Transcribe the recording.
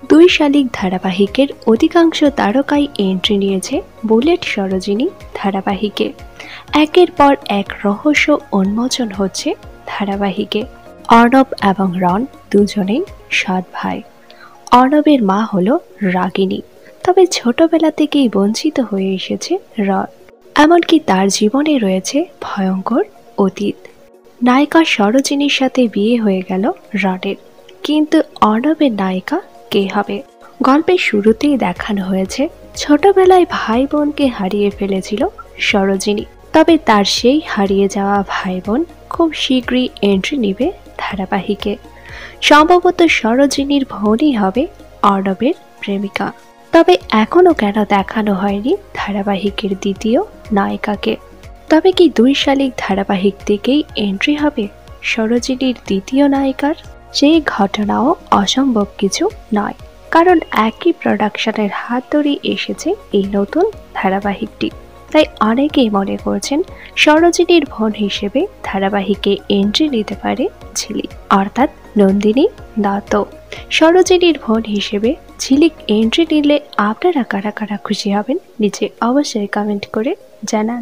দুই শালিক ধারাবাহিকের অধিকাংশ তারকাই এন্ট্রি নিয়েছে বুলেট সরোজিনী ধারাবাহিকে। একের পর এক রহস্য উন্মোচন হচ্ছে ধারাবাহিকে। অর্ণব এবং রণ দুজনেই সৎ ভাই। অর্ণবের মা হলো রাগিনী, তবে ছোটবেলা থেকেই বঞ্চিত হয়ে এসেছে রণ। এমনকি তার জীবনে রয়েছে ভয়ঙ্কর অতীত। নায়িকা সরোজিনীর সাথে বিয়ে হয়ে গেল রণের, কিন্তু অর্ণবের নায়িকা কে হবে? গল্পের শুরুতেই দেখানো হয়েছে ছোটবেলায় ভাই বোনকে হারিয়ে ফেলেছিল সরোজিনী। তবে তার সেই হারিয়ে যাওয়া ভাই বোন খুব শীঘ্রই এন্ট্রি নেবে ধারাবাহিকে। সম্ভবত সরোজিনীর বোনই হবে অর্ণবের প্রেমিকা। তবে এখনো কেন দেখানো হয়নি ধারাবাহিকের দ্বিতীয় নায়িকাকে? তবে কি দুই শালিক ধারাবাহিক থেকেই এন্ট্রি হবে সরোজিনীর দ্বিতীয় নায়িকার? সেই ঘটনাও অসম্ভব কিছু নয়, কারণ একই প্রোডাকশনের হাত ধরে এসেছে এই নতুন ধারাবাহিকটি। তাই অনেকেই মনে করছেন সরোজিনীর বোন হিসেবে ধারাবাহিকে এন্ট্রি নিতে পারে ঝিলিক, অর্থাৎ নন্দিনী দত্ত। সরোজিনীর বোন হিসেবে ঝিলিক এন্ট্রি নিলে আপনারা কারা কারা খুশি হবেন নিচে অবশ্যই কমেন্ট করে জানান।